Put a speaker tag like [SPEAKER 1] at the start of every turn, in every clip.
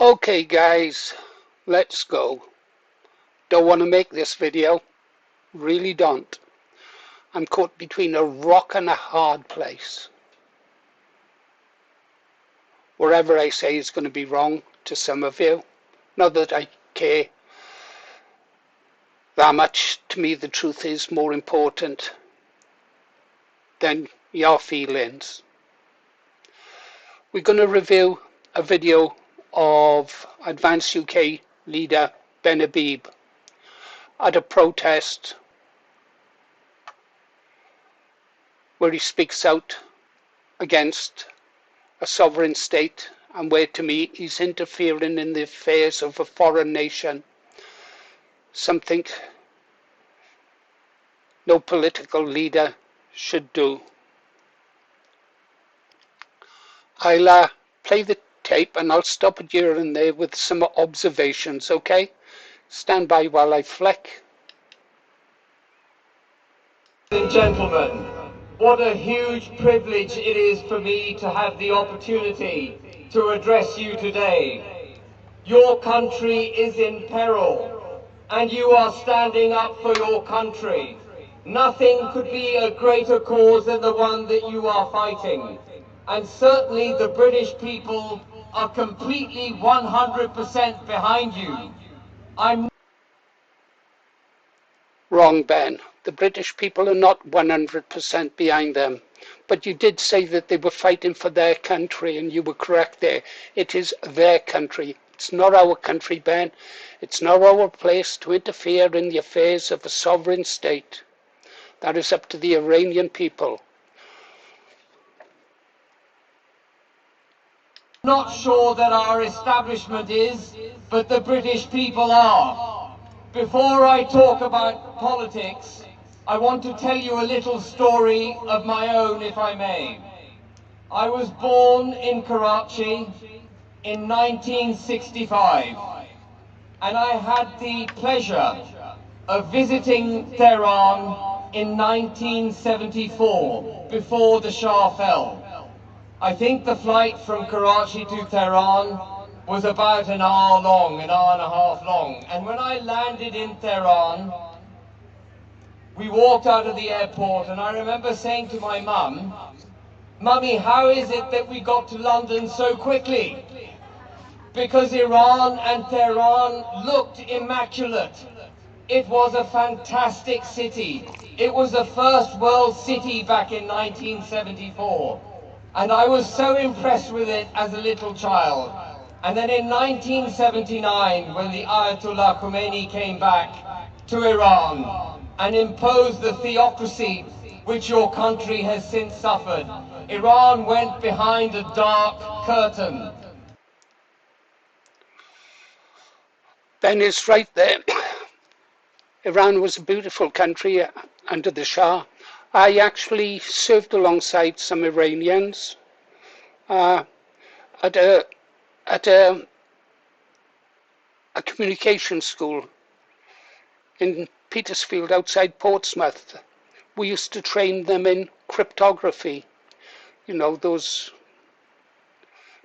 [SPEAKER 1] Okay guys, let's go. Don't want to make this video, really don't. I'm caught between a rock and a hard place. Whatever I say is going to be wrong to some of you. Not that I care that much. To me the truth is more important than your feelings. We're going to review a video of Advanced UK leader Ben Habib at a protest where he speaks out against a sovereign state and where to me he's interfering in the affairs of a foreign nation, something no political leader should do. I'll play the tape and I'll stop it here and there with some observations, okay? Stand by while I flick.
[SPEAKER 2] Ladies and gentlemen, what a huge privilege it is for me to have the opportunity to address you today. Your country is in peril, and you are standing up for your country. Nothing could be a greater cause than the one that you are fighting. And certainly the British people are completely 100% behind you.
[SPEAKER 1] Wrong, Ben. The British people are not 100% behind them. But you did say that they were fighting for their country, and you were correct there. It is their country. It's not our country, Ben. It's not our place to interfere in the affairs of a sovereign state. That is up to the Iranian people.
[SPEAKER 2] Not sure that our establishment is, but the British people are. Before I talk about politics, I want to tell you a little story of my own, if I may. I was born in Karachi in 1965, and I had the pleasure of visiting Tehran in 1974, before the Shah fell. I think the flight from Karachi to Tehran was about an hour long, an hour and a half long. And when I landed in Tehran, we walked out of the airport, and I remember saying to my mum, "Mummy, how is it that we got to London so quickly?" Because Iran and Tehran looked immaculate. It was a fantastic city. It was the first world city back in 1974. And I was so impressed with it as a little child. And then in 1979, when the Ayatollah Khomeini came back to Iran and imposed the theocracy which your country has since suffered, Iran went behind a dark curtain.
[SPEAKER 1] Ben is right there. Iran was a beautiful country under the Shah. I actually served alongside some Iranians at a communication school in Petersfield outside Portsmouth. We used to train them in cryptography. You know, those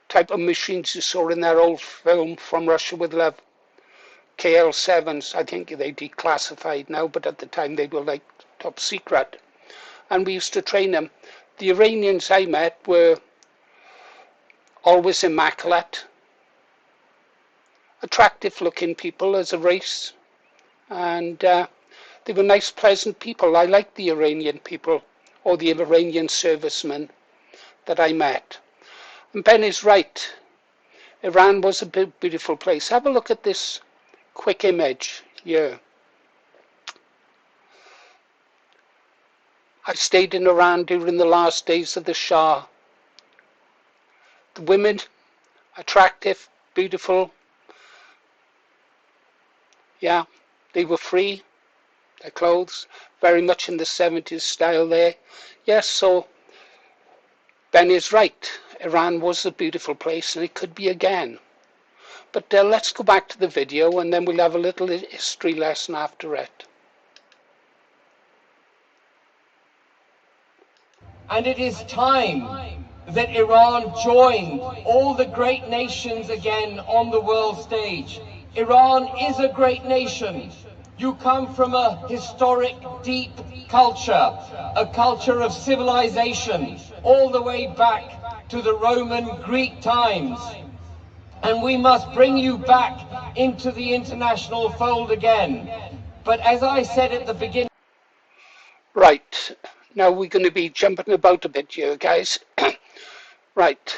[SPEAKER 1] type of machines you saw in that old film From Russia with Love. KL7s, I think they declassified now, but at the time they were like top secret. And we used to train them. The Iranians I met were always immaculate, attractive looking people as a race, and they were nice, pleasant people. I liked the Iranian people, or the Iranian servicemen that I met. And Ben is right. Iran was a beautiful place. Have a look at this quick image here. I stayed in Iran during the last days of the Shah. The women, attractive, beautiful. Yeah, they were free. Their clothes, very much in the 70s style there. Yes, so Ben is right. Iran was a beautiful place, and it could be again. But let's go back to the video, and then we'll have a little history lesson after it.
[SPEAKER 2] And it is time that Iran joined all the great nations again on the world stage. Iran is a great nation. You come from a historic, deep culture, a culture of civilization, all the way back to the Roman Greek times. And we must bring you back into the international fold again. But as I said at the beginning...
[SPEAKER 1] Right, now we're going to be jumping about a bit here, guys. Right.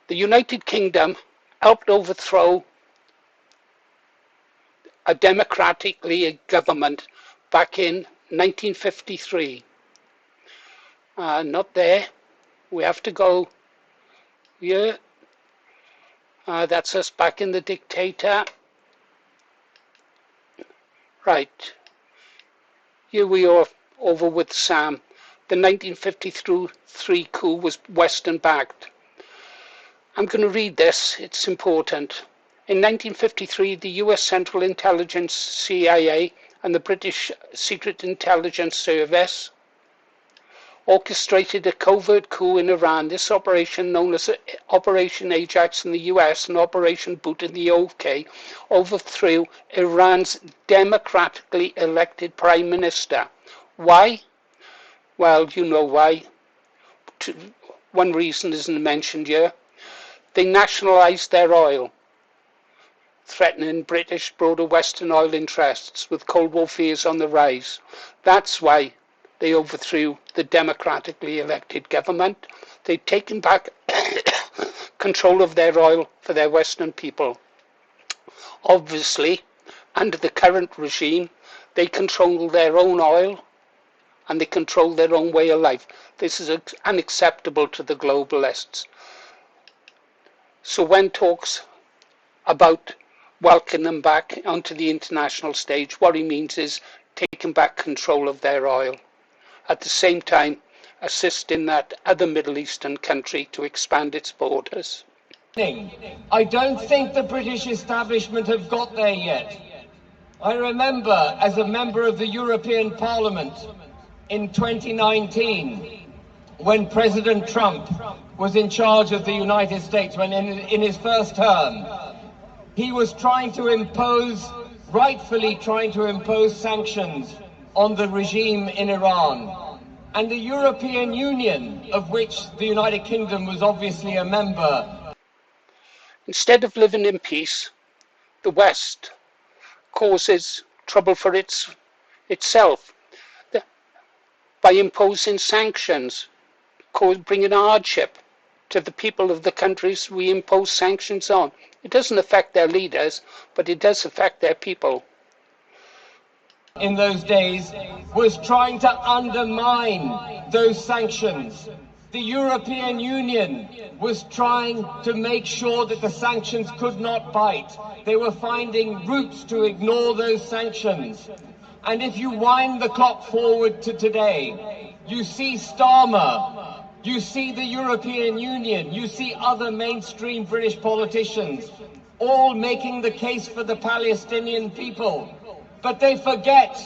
[SPEAKER 1] The United Kingdom helped overthrow a democratically government back in 1953. Not there. We have to go here. That's us back in the dictator. Right. Here we are over with Sam. The 1953 coup was Western backed. I'm going to read this. It's important. In 1953, the US Central Intelligence, CIA, and the British Secret Intelligence Service orchestrated a covert coup in Iran. This operation, known as Operation Ajax in the US and Operation Boot in the UK, overthrew Iran's democratically elected prime minister. Why? Well, you know why. One reason isn't mentioned here. They nationalised their oil, threatening British broader Western oil interests with Cold War fears on the rise. That's why they overthrew the democratically elected government. They'd taken back control of their oil for their Western people. Obviously, under the current regime, they control their own oil and they control their own way of life. This is unacceptable to the globalists. So when talks about welcoming them back onto the international stage, what he means is taking back control of their oil. At the same time, assisting that other Middle Eastern country to expand its borders.
[SPEAKER 2] I don't think the British establishment have got there yet. I remember as a member of the European Parliament in 2019, when President Trump was in charge of the United States, when in his first term, he was rightfully trying to impose sanctions on the regime in Iran. And the European Union, of which the United Kingdom was obviously a member.
[SPEAKER 1] Instead of living in peace, the West causes trouble for itself by imposing sanctions, bringing hardship to the people of the countries we impose sanctions on. It doesn't affect their leaders, but it does affect their people.
[SPEAKER 2] In those days, was trying to undermine those sanctions. The European Union was trying to make sure that the sanctions could not bite. They were finding routes to ignore those sanctions. And if you wind the clock forward to today, you see Starmer, you see the European Union, you see other mainstream British politicians, all making the case for the Palestinian people. But they forget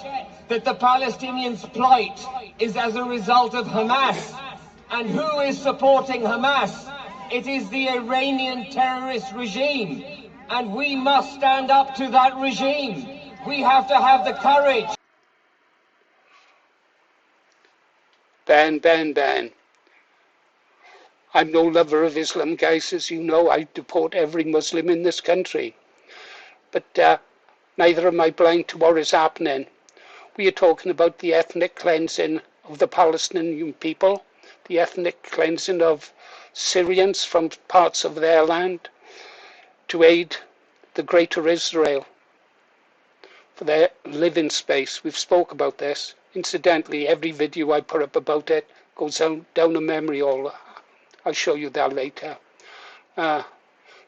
[SPEAKER 2] that the Palestinians' plight is as a result of Hamas. And who is supporting Hamas? It is the Iranian terrorist regime. And we must stand up to that regime. We have to have the courage.
[SPEAKER 1] Ban. I'm no lover of Islam, guys. As you know, I deport every Muslim in this country. But neither am I blind to what is happening. We are talking about the ethnic cleansing of the Palestinian people, the ethnic cleansing of Syrians from parts of their land to aid the greater Israel for their living space. We've spoke about this. Incidentally, every video I put up about it goes down a memory hole. I'll show you that later.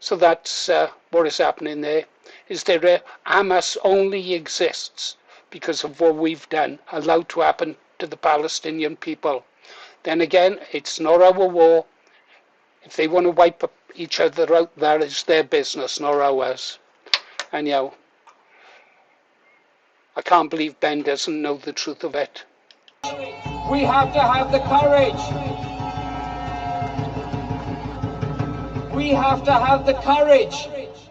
[SPEAKER 1] So that's what is happening there. Is there Hamas only exists because of what we've done, allowed to happen to the Palestinian people. Then again, it's not our war. If they want to wipe each other out, that is their business, not ours. Anyhow, I can't believe Ben doesn't know the truth of it.
[SPEAKER 2] We have to have the courage. We have to have the courage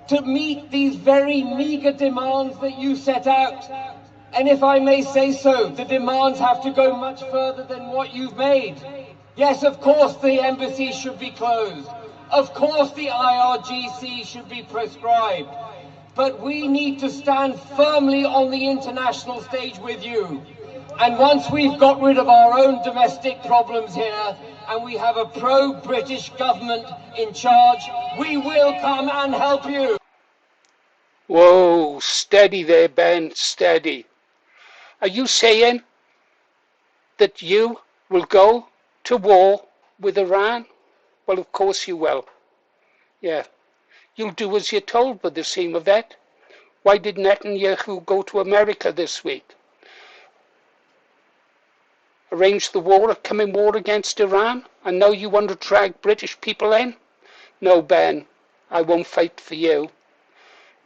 [SPEAKER 2] to meet these very meagre demands that you set out. And if I may say so, the demands have to go much further than what you've made. Yes, of course the embassy should be closed. Of course the IRGC should be proscribed. But we need to stand firmly on the international stage with you. And once we've got rid of our own domestic problems here, and we have a pro-British government in charge, we will come and help you.
[SPEAKER 1] Whoa, steady there, Ben, steady. Are you saying that you will go to war with Iran? Well, of course you will. Yeah. You'll do as you're told by the seam of it. Why did Netanyahu go to America this week? Arrange the war, a coming war against Iran? And now you want to drag British people in? No, Ben, I won't fight for you.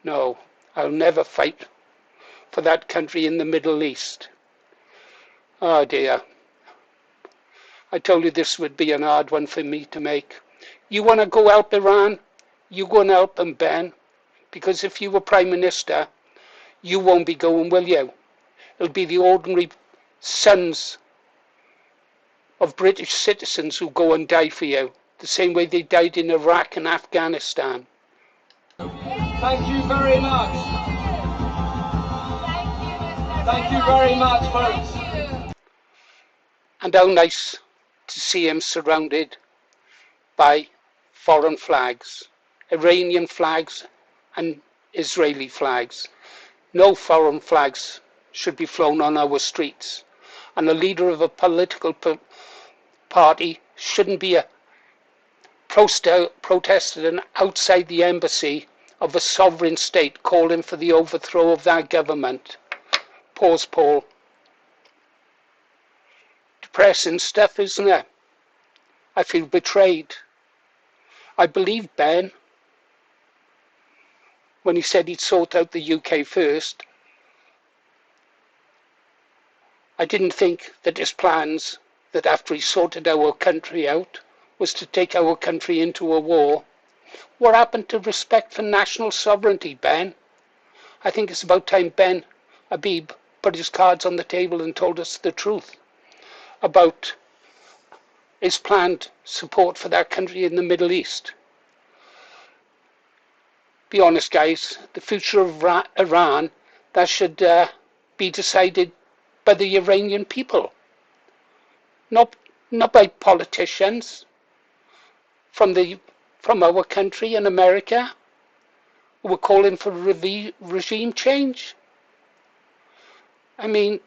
[SPEAKER 1] No, I'll never fight for that country in the Middle East. Oh dear. I told you this would be an hard one for me to make. You want to go help Iran? You go and help them, Ben. Because if you were Prime Minister, you won't be going, will you? It'll be the ordinary sons of British citizens who go and die for you, the same way they died in Iraq and Afghanistan.
[SPEAKER 2] Thank you very much. Thank you very much, folks.
[SPEAKER 1] And how nice to see him surrounded by foreign flags, Iranian flags and Israeli flags. No foreign flags should be flown on our streets. And a leader of a political party shouldn't be protesting outside the embassy of a sovereign state calling for the overthrow of that government. Pause, Paul. Depressing stuff, isn't it? I feel betrayed. I believe Ben when he said he'd sort out the UK first. I didn't think that his plans, that after he sorted our country out, was to take our country into a war. What happened to respect for national sovereignty, Ben? I think it's about time Ben Habib put his cards on the table and told us the truth about his planned support for that country in the Middle East. Be honest, guys, the future of Iran, that should be decided by the Iranian people, not by politicians from our country in America who are calling for regime change. I mean,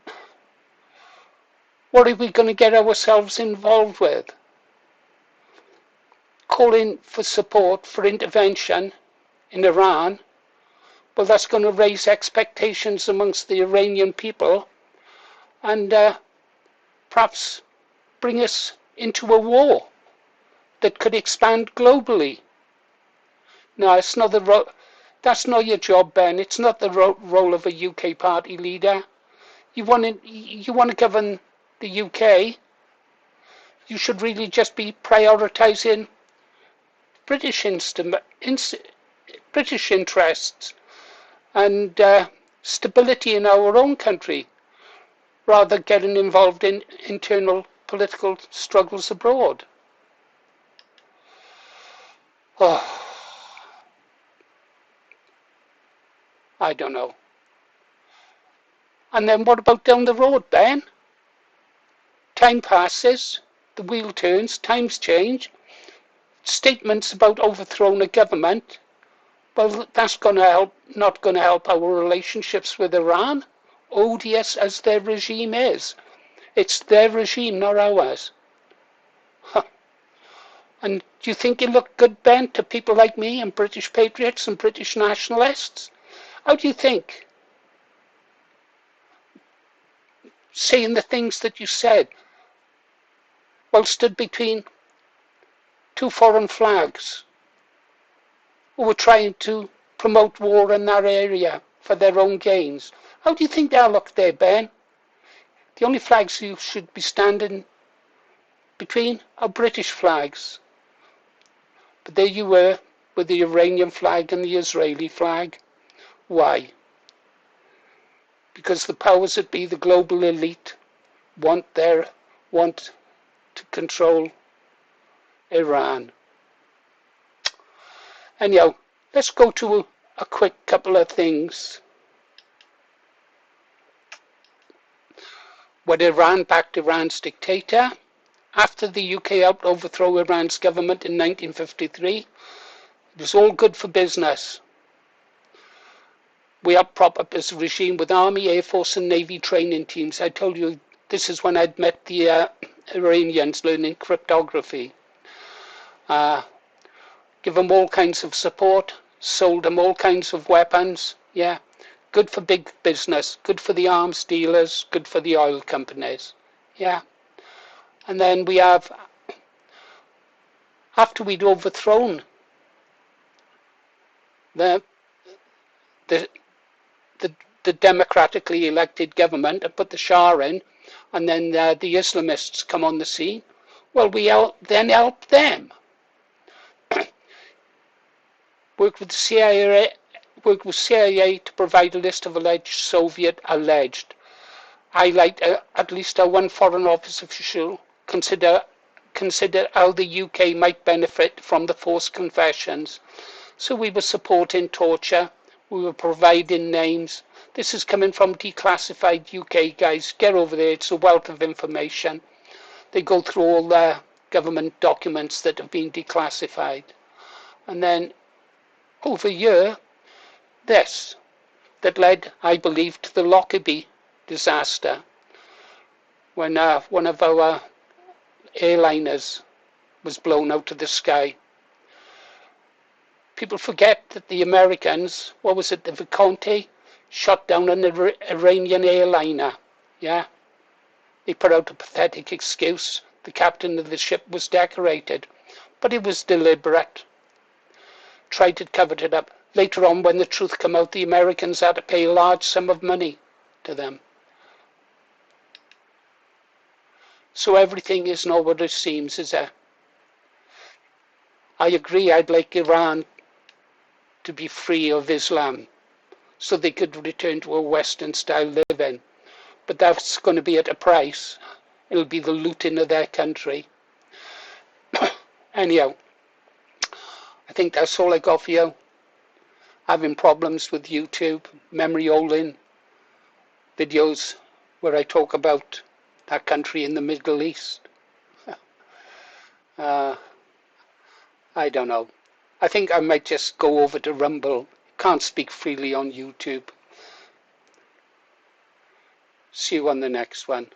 [SPEAKER 1] what are we going to get ourselves involved with? Calling for support for intervention in Iran, well, that's going to raise expectations amongst the Iranian people and perhaps bring us into a war that could expand globally. No, it's not that's not your job, Ben. It's not the role of a UK party leader. You want to govern the UK. You should really just be prioritising British interests and stability in our own country, rather getting involved in internal political struggles abroad. Oh, I don't know. And then what about down the road, Ben? Time passes, the wheel turns, times change. Statements about overthrowing a government, well, that's not going to help our relationships with Iran, odious as their regime is. It's their regime, not ours. Huh. And do you think it looked good, Ben, to people like me and British patriots and British nationalists? How do you think? Saying the things that you said while stood between two foreign flags who were trying to promote war in that area for their own gains. How do you think that looked there, Ben? The only flags you should be standing between are British flags. But there you were, with the Iranian flag and the Israeli flag. Why? Because the powers that be, the global elite, want to control Iran. Anyhow, let's go to a quick couple of things. When Iran backed Iran's dictator, after the UK helped overthrow Iran's government in 1953, it was all good for business. We helped prop up this regime with Army, Air Force and Navy training teams. I told you this is when I'd met the Iranians learning cryptography. Give them all kinds of support, sold them all kinds of weapons. Yeah, good for big business, good for the arms dealers, good for the oil companies. Yeah. And then we have, after we'd overthrown the democratically elected government and put the Shah in, and then the Islamists come on the scene, well, we then helped them. Worked with CIA to provide a list of alleged. Highlight at least one foreign office official consider how the UK might benefit from the forced confessions. So we were supporting torture. We were providing names. This is coming from declassified UK guys. Get over there. It's a wealth of information. They go through all the government documents that have been declassified. And then over here, this, that led, I believe, to the Lockerbie disaster, when one of our airliners was blown out of the sky. People forget that the Americans, what was it, the Visconti, shot down an Iranian airliner. Yeah, they put out a pathetic excuse. The captain of the ship was decorated, but it was deliberate. Tried to cover it up. Later on, when the truth came out, the Americans had to pay a large sum of money to them. So everything is not what it seems, is it? I agree, I'd like Iran to be free of Islam, so they could return to a Western style living. But that's going to be at a price. It'll be the looting of their country. Anyhow, I think that's all I got for you. Having problems with YouTube, memory holding videos where I talk about that country in the Middle East. I don't know. I think I might just go over to Rumble. Can't speak freely on YouTube. See you on the next one.